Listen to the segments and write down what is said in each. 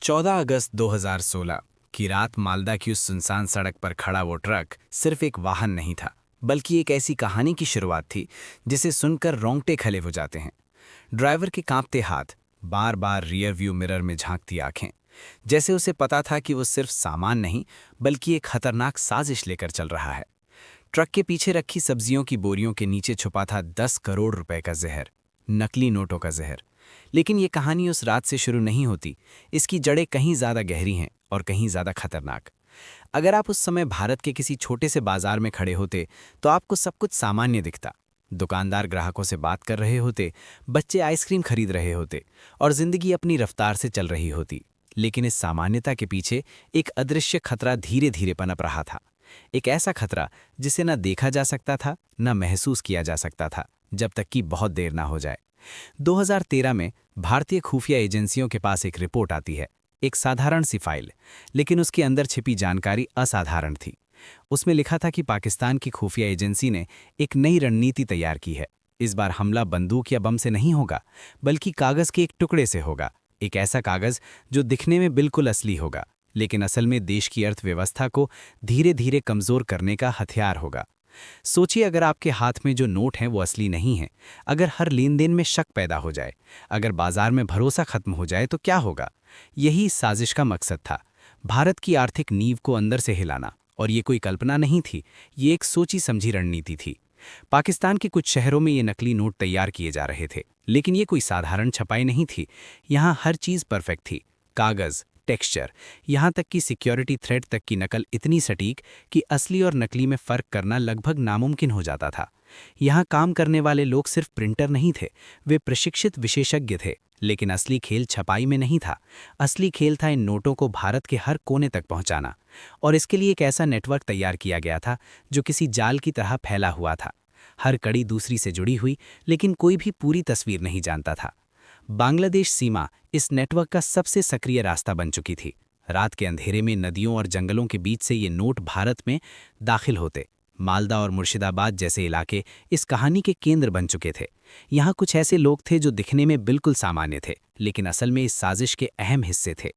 14 अगस्त 2016 की रात मालदा की उस सुनसान सड़क पर खड़ा वो ट्रक सिर्फ एक वाहन नहीं था, बल्कि एक ऐसी कहानी की शुरुआत थी जिसे सुनकर रोंगटे खड़े हो जाते हैं। ड्राइवर के कांपते हाथ, बार बार रियर व्यू मिरर में झांकती आंखें, जैसे उसे पता था कि वो सिर्फ सामान नहीं बल्कि एक खतरनाक साजिश लेकर चल रहा है। ट्रक के पीछे रखी सब्जियों की बोरियों के नीचे छुपा था 10 करोड़ रुपए का जहर, नकली नोटों का जहर। लेकिन ये कहानी उस रात से शुरू नहीं होती। इसकी जड़ें कहीं ज्यादा गहरी हैं और कहीं ज्यादा खतरनाक। अगर आप उस समय भारत के किसी छोटे से बाजार में खड़े होते तो आपको सब कुछ सामान्य दिखता। दुकानदार ग्राहकों से बात कर रहे होते, बच्चे आइसक्रीम खरीद रहे होते और जिंदगी अपनी रफ्तार से चल रही होती। लेकिन इस सामान्यता के पीछे एक अदृश्य खतरा धीरे धीरे पनप रहा था। एक ऐसा खतरा जिसे न देखा जा सकता था, न महसूस किया जा सकता था, जब तक कि बहुत देर ना हो जाए। 2013 में भारतीय खुफिया एजेंसियों के पास एक रिपोर्ट आती है, एक साधारण सी फाइल, लेकिन उसके अंदर छिपी जानकारी असाधारण थी। उसमें लिखा था कि पाकिस्तान की खुफिया एजेंसी ने एक नई रणनीति तैयार की है। इस बार हमला बंदूक या बम से नहीं होगा, बल्कि कागज के एक टुकड़े से होगा। एक ऐसा कागज जो दिखने में बिल्कुल असली होगा, लेकिन असल में देश की अर्थव्यवस्था को धीरे धीरे कमजोर करने का हथियार होगा। सोचिए, अगर आपके हाथ में जो नोट हैं वो असली नहीं है, अगर हर लेन देन में शक पैदा हो जाए, अगर बाजार में भरोसा खत्म हो जाए तो क्या होगा। यही इस साजिश का मकसद था, भारत की आर्थिक नींव को अंदर से हिलाना। और ये कोई कल्पना नहीं थी, ये एक सोची समझी रणनीति थी। पाकिस्तान के कुछ शहरों में ये नकली नोट तैयार किए जा रहे थे, लेकिन ये कोई साधारण छपाई नहीं थी। यहाँ हर चीज़ परफेक्ट थी, कागज़, टेक्सचर, यहाँ तक कि सिक्योरिटी थ्रेड तक की नकल इतनी सटीक कि असली और नकली में फ़र्क करना लगभग नामुमकिन हो जाता था। यहाँ काम करने वाले लोग सिर्फ प्रिंटर नहीं थे, वे प्रशिक्षित विशेषज्ञ थे। लेकिन असली खेल छपाई में नहीं था, असली खेल था इन नोटों को भारत के हर कोने तक पहुँचाना। और इसके लिए एक ऐसा नेटवर्क तैयार किया गया था जो किसी जाल की तरह फैला हुआ था। हर कड़ी दूसरी से जुड़ी हुई, लेकिन कोई भी पूरी तस्वीर नहीं जानता था। बांग्लादेश सीमा इस नेटवर्क का सबसे सक्रिय रास्ता बन चुकी थी। रात के अंधेरे में नदियों और जंगलों के बीच से ये नोट भारत में दाखिल होते। मालदा और मुर्शिदाबाद जैसे इलाके इस कहानी के केंद्र बन चुके थे। यहाँ कुछ ऐसे लोग थे जो दिखने में बिल्कुल सामान्य थे, लेकिन असल में इस साजिश के अहम हिस्से थे।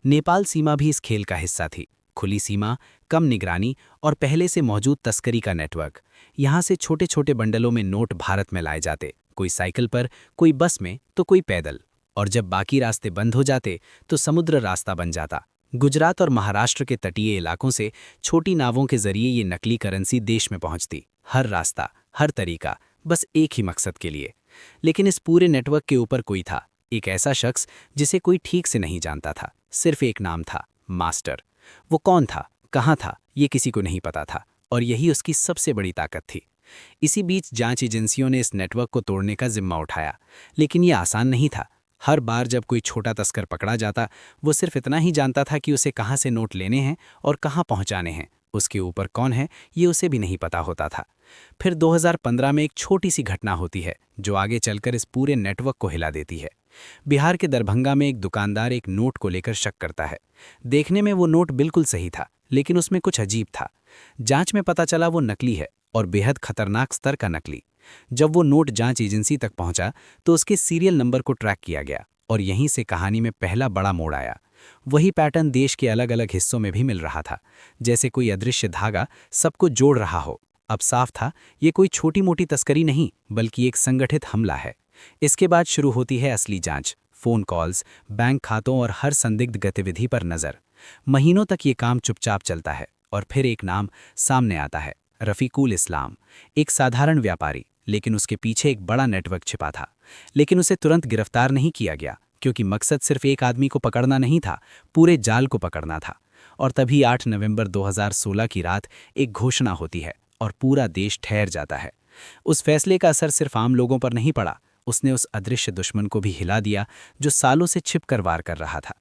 नेपाल सीमा भी इस खेल का हिस्सा थी। खुली सीमा, कम निगरानी और पहले से मौजूद तस्करी का नेटवर्क। यहाँ से छोटे छोटे बंडलों में नोट भारत में लाए जाते, कोई साइकिल पर, कोई बस में तो कोई पैदल। और जब बाकी रास्ते बंद हो जाते तो समुद्र रास्ता बन जाता। गुजरात और महाराष्ट्र के तटीय इलाकों से छोटी नावों के जरिए ये नकली करेंसी देश में पहुंचती। हर रास्ता, हर तरीका, बस एक ही मकसद के लिए। लेकिन इस पूरे नेटवर्क के ऊपर कोई था, एक ऐसा शख्स जिसे कोई ठीक से नहीं जानता था। सिर्फ एक नाम था, मास्टर। वो कौन था, कहाँ था, ये किसी को नहीं पता था, और यही उसकी सबसे बड़ी ताकत थी। इसी बीच जांच एजेंसियों ने इस नेटवर्क को तोड़ने का जिम्मा उठाया, लेकिन ये आसान नहीं था। हर बार जब कोई छोटा तस्कर पकड़ा जाता, वो सिर्फ इतना ही जानता था कि उसे कहाँ से नोट लेने हैं और कहाँ पहुँचाने हैं। उसके ऊपर कौन है ये उसे भी नहीं पता होता था। फिर 2015 में एक छोटी सी घटना होती है जो आगे चलकर इस पूरे नेटवर्क को हिला देती है। बिहार के दरभंगा में एक दुकानदार एक नोट को लेकर शक करता है। देखने में वो नोट बिल्कुल सही था, लेकिन उसमें कुछ अजीब था। जांच में पता चला वो नकली है, और बेहद खतरनाक स्तर का नकली। जब वो नोट जांच एजेंसी तक पहुंचा तो उसके सीरियल नंबर को ट्रैक किया गया, और यहीं से कहानी में पहला बड़ा मोड़ आया। वही पैटर्न देश के अलग अलग हिस्सों में भी मिल रहा था, जैसे कोई अदृश्य धागा सबको जोड़ रहा हो। अब साफ था, ये कोई छोटी मोटी तस्करी नहीं, बल्कि एक संगठित हमला है। इसके बाद शुरू होती है असली जांच। फोन कॉल्स, बैंक खातों और हर संदिग्ध गतिविधि पर नजर। महीनों तक ये काम चुपचाप चलता है, और फिर एक नाम सामने आता है, रफ़ीकुल इस्लाम। एक साधारण व्यापारी, लेकिन उसके पीछे एक बड़ा नेटवर्क छिपा था। लेकिन उसे तुरंत गिरफ्तार नहीं किया गया, क्योंकि मकसद सिर्फ एक आदमी को पकड़ना नहीं था, पूरे जाल को पकड़ना था। और तभी 8 नवंबर 2016 की रात एक घोषणा होती है, और पूरा देश ठहर जाता है। उस फैसले का असर सिर्फ आम लोगों पर नहीं पड़ा, उसने उस अदृश्य दुश्मन को भी हिला दिया जो सालों से छिपकर वार कर रहा था।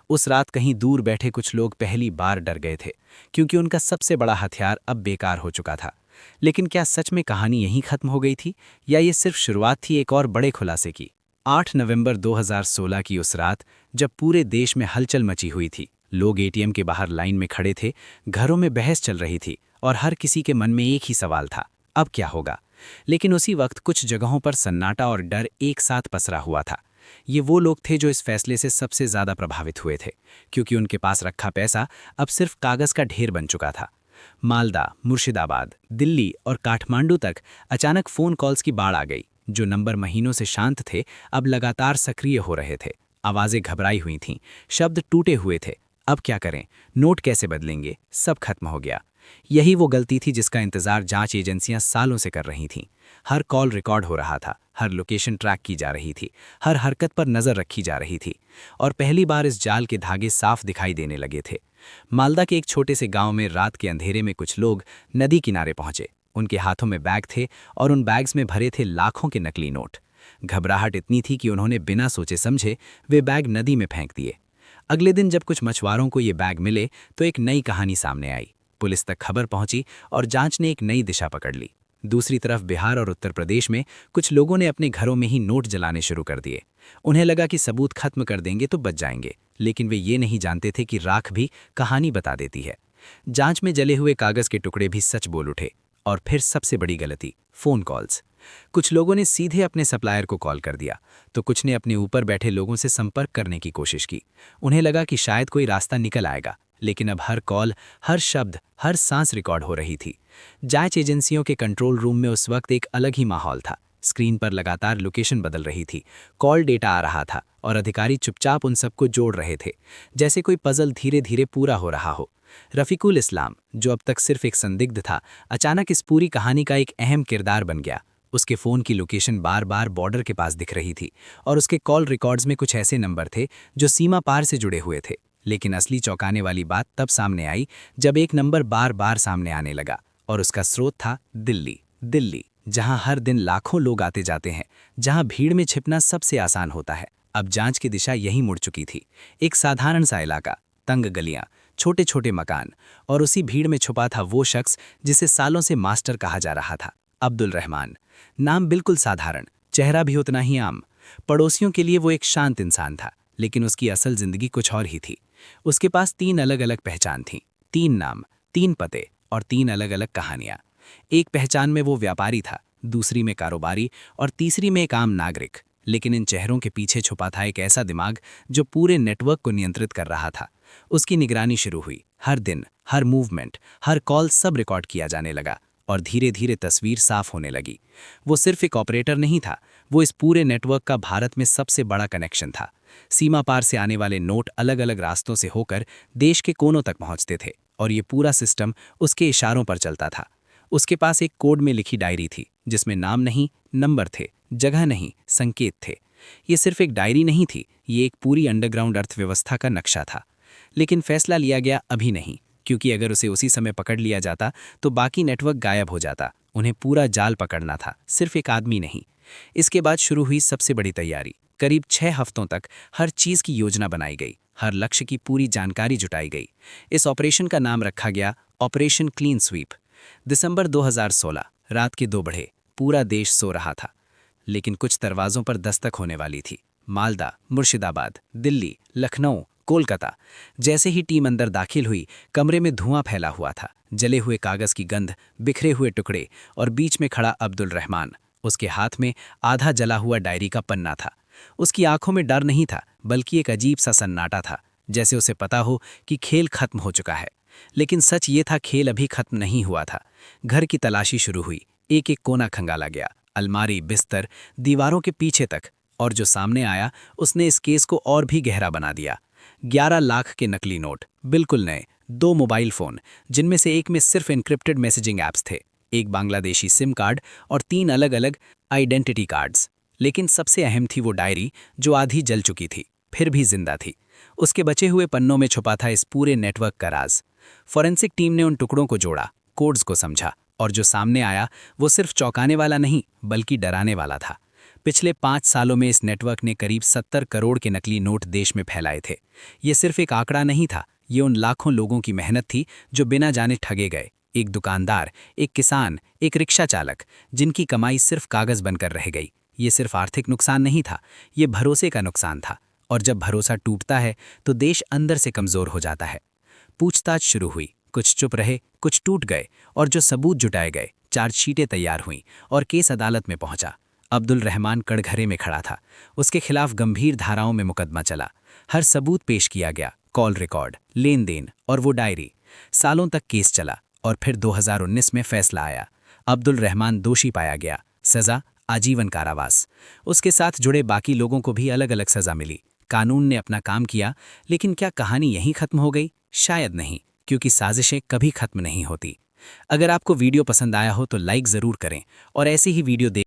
उस रात कहीं दूर बैठे कुछ लोग पहली बार डर गए थे, क्योंकि उनका सबसे बड़ा हथियार अब बेकार हो चुका था। लेकिन क्या सच में कहानी यहीं खत्म हो गई थी, या ये सिर्फ शुरुआत थी एक और बड़े खुलासे की। 8 नवंबर 2016 की उस रात, जब पूरे देश में हलचल मची हुई थी, लोग एटीएम के बाहर लाइन में खड़े थे, घरों में बहस चल रही थी, और हर किसी के मन में एक ही सवाल था, अब क्या होगा। लेकिन उसी वक्त कुछ जगहों पर सन्नाटा और डर एक साथ पसरा हुआ था। ये वो लोग थे जो इस फैसले से सबसे ज़्यादा प्रभावित हुए थे, क्योंकि उनके पास रखा पैसा अब सिर्फ कागज़ का ढेर बन चुका था। मालदा, मुर्शिदाबाद, दिल्ली और काठमांडू तक अचानक फ़ोन कॉल्स की बाढ़ आ गई। जो नंबर महीनों से शांत थे, अब लगातार सक्रिय हो रहे थे। आवाज़ें घबराई हुई थीं, शब्द टूटे हुए थे। अब क्या करें? नोट कैसे बदलेंगे? सब खत्म हो गया। यही वो गलती थी जिसका इंतजार जांच एजेंसियां सालों से कर रही थीं। हर कॉल रिकॉर्ड हो रहा था, हर लोकेशन ट्रैक की जा रही थी, हर हरकत पर नज़र रखी जा रही थी। और पहली बार इस जाल के धागे साफ दिखाई देने लगे थे। मालदा के एक छोटे से गांव में रात के अंधेरे में कुछ लोग नदी किनारे पहुंचे। उनके हाथों में बैग थे और उन बैग्स में भरे थे लाखों के नकली नोट। घबराहट इतनी थी कि उन्होंने बिना सोचे समझे वे बैग नदी में फेंक दिए। अगले दिन जब कुछ मछुआरों को ये बैग मिले तो एक नई कहानी सामने आई। पुलिस तक खबर पहुंची और जांच ने एक नई दिशा पकड़ ली। दूसरी तरफ बिहार और उत्तर प्रदेश में कुछ लोगों ने अपने घरों में ही नोट जलाने शुरू कर दिए। उन्हें लगा कि सबूत खत्म कर देंगे तो बच जाएंगे, लेकिन वे ये नहीं जानते थे कि राख भी कहानी बता देती है। जांच में जले हुए कागज के टुकड़े भी सच बोल उठे। और फिर सबसे बड़ी गलती, फ़ोन कॉल्स। कुछ लोगों ने सीधे अपने सप्लायर को कॉल कर दिया, तो कुछ ने अपने ऊपर बैठे लोगों से संपर्क करने की कोशिश की। उन्हें लगा कि शायद कोई रास्ता निकल आएगा, लेकिन अब हर कॉल, हर शब्द, हर सांस रिकॉर्ड हो रही थी। जांच एजेंसियों के कंट्रोल रूम में उस वक्त एक अलग ही माहौल था। स्क्रीन पर लगातार लोकेशन बदल रही थी, कॉल डेटा आ रहा था और अधिकारी चुपचाप उन सबको जोड़ रहे थे, जैसे कोई पजल धीरे धीरे पूरा हो रहा हो। रफ़ीकुल इस्लाम, जो अब तक सिर्फ एक संदिग्ध था, अचानक इस पूरी कहानी का एक अहम किरदार बन गया। उसके फ़ोन की लोकेशन बार बार बॉर्डर के पास दिख रही थी और उसके कॉल रिकॉर्ड्स में कुछ ऐसे नंबर थे जो सीमा पार से जुड़े हुए थे। लेकिन असली चौंकाने वाली बात तब सामने आई जब एक नंबर बार बार सामने आने लगा और उसका स्रोत था दिल्ली। दिल्ली, जहां हर दिन लाखों लोग आते जाते हैं, जहां भीड़ में छिपना सबसे आसान होता है। अब जांच की दिशा यही मुड़ चुकी थी। एक साधारण सा इलाका, तंग गलियां, छोटे छोटे मकान, और उसी भीड़ में छुपा था वो शख्स जिसे सालों से मास्टर कहा जा रहा था, अब्दुल रहमान। नाम बिल्कुल साधारण, चेहरा भी उतना ही आम। पड़ोसियों के लिए वो एक शांत इंसान था, लेकिन उसकी असल जिंदगी कुछ और ही थी। उसके पास 3 अलग अलग पहचान थीं, 3 नाम, 3 पते और 3 अलग अलग कहानियां। एक पहचान में वो व्यापारी था, दूसरी में कारोबारी और तीसरी में एक आम नागरिक। लेकिन इन चेहरों के पीछे छुपा था एक ऐसा दिमाग जो पूरे नेटवर्क को नियंत्रित कर रहा था। उसकी निगरानी शुरू हुई। हर दिन, हर मूवमेंट, हर कॉल सब रिकॉर्ड किया जाने लगा और धीरे धीरे तस्वीर साफ होने लगी। वो सिर्फ एक ऑपरेटर नहीं था, वो इस पूरे नेटवर्क का भारत में सबसे बड़ा कनेक्शन था। सीमा पार से आने वाले नोट अलग अलग रास्तों से होकर देश के कोनों तक पहुंचते थे और ये पूरा सिस्टम उसके इशारों पर चलता था। उसके पास एक कोड में लिखी डायरी थी, जिसमें नाम नहीं, नंबर थे, जगह नहीं, संकेत थे। ये सिर्फ एक डायरी नहीं थी, ये एक पूरी अंडरग्राउंड अर्थव्यवस्था का नक्शा था। लेकिन फैसला लिया गया अभी नहीं, क्योंकि अगर उसे उसी समय पकड़ लिया जाता तो बाकी नेटवर्क गायब हो जाता। उन्हें पूरा जाल पकड़ना था, सिर्फ एक आदमी नहीं। इसके बाद शुरू हुई सबसे बड़ी तैयारी। करीब 6 हफ्तों तक हर चीज़ की योजना बनाई गई, हर लक्ष्य की पूरी जानकारी जुटाई गई। इस ऑपरेशन का नाम रखा गया ऑपरेशन क्लीन स्वीप। दिसंबर 2016, रात के 2 बजे, पूरा देश सो रहा था, लेकिन कुछ दरवाजों पर दस्तक होने वाली थी। मालदा, मुर्शिदाबाद, दिल्ली, लखनऊ, कोलकाता। जैसे ही टीम अंदर दाखिल हुई, कमरे में धुआं फैला हुआ था, जले हुए कागज की गंध, बिखरे हुए टुकड़े, और बीच में खड़ा अब्दुल रहमान। उसके हाथ में आधा जला हुआ डायरी का पन्ना था। उसकी आंखों में डर नहीं था, बल्कि एक अजीब सा सन्नाटा था, जैसे उसे पता हो कि खेल खत्म हो चुका है। लेकिन सच ये था, खेल अभी खत्म नहीं हुआ था। घर की तलाशी शुरू हुई, एक एक कोना खंगाला गया, अलमारी, बिस्तर, दीवारों के पीछे तक। और जो सामने आया, उसने इस केस को और भी गहरा बना दिया। 11 लाख के नकली नोट, बिल्कुल नए, 2 मोबाइल फ़ोन, जिनमें से एक में सिर्फ एन्क्रिप्टेड मैसेजिंग ऐप्स थे, एक बांग्लादेशी सिम कार्ड और 3 अलग अलग आइडेंटिटी कार्ड्स। लेकिन सबसे अहम थी वो डायरी, जो आधी जल चुकी थी, फिर भी जिंदा थी। उसके बचे हुए पन्नों में छुपा था इस पूरे नेटवर्क का राज। फॉरेंसिक टीम ने उन टुकड़ों को जोड़ा, कोड्स को समझा, और जो सामने आया वो सिर्फ चौंकाने वाला नहीं, बल्कि डराने वाला था। पिछले 5 सालों में इस नेटवर्क ने करीब 70 करोड़ के नकली नोट देश में फैलाए थे। ये सिर्फ एक आंकड़ा नहीं था, ये उन लाखों लोगों की मेहनत थी जो बिना जाने ठगे गए। एक दुकानदार, एक किसान, एक रिक्शा चालक, जिनकी कमाई सिर्फ कागज बनकर रह गई। ये सिर्फ आर्थिक नुकसान नहीं था, ये भरोसे का नुकसान था। और जब भरोसा टूटता है तो देश अंदर से कमज़ोर हो जाता है। पूछताछ शुरू हुई, कुछ चुप रहे, कुछ टूट गए, और जो सबूत जुटाए गए, चार्जशीटें तैयार हुईं और केस अदालत में पहुंचा। अब्दुल रहमान कड़घरे में खड़ा था। उसके खिलाफ गंभीर धाराओं में मुकदमा चला। हर सबूत पेश किया गया, कॉल रिकॉर्ड, लेन देन और वो डायरी। सालों तक केस चला और फिर 2019 में फैसला आया। अब्दुल रहमान दोषी पाया गया, सजा आजीवन कारावास। उसके साथ जुड़े बाकी लोगों को भी अलग अलग सजा मिली। कानून ने अपना काम किया, लेकिन क्या कहानी यहीं खत्म हो गई? शायद नहीं, क्योंकि साजिशें कभी खत्म नहीं होती। अगर आपको वीडियो पसंद आया हो तो लाइक ज़रूर करें और ऐसे ही वीडियो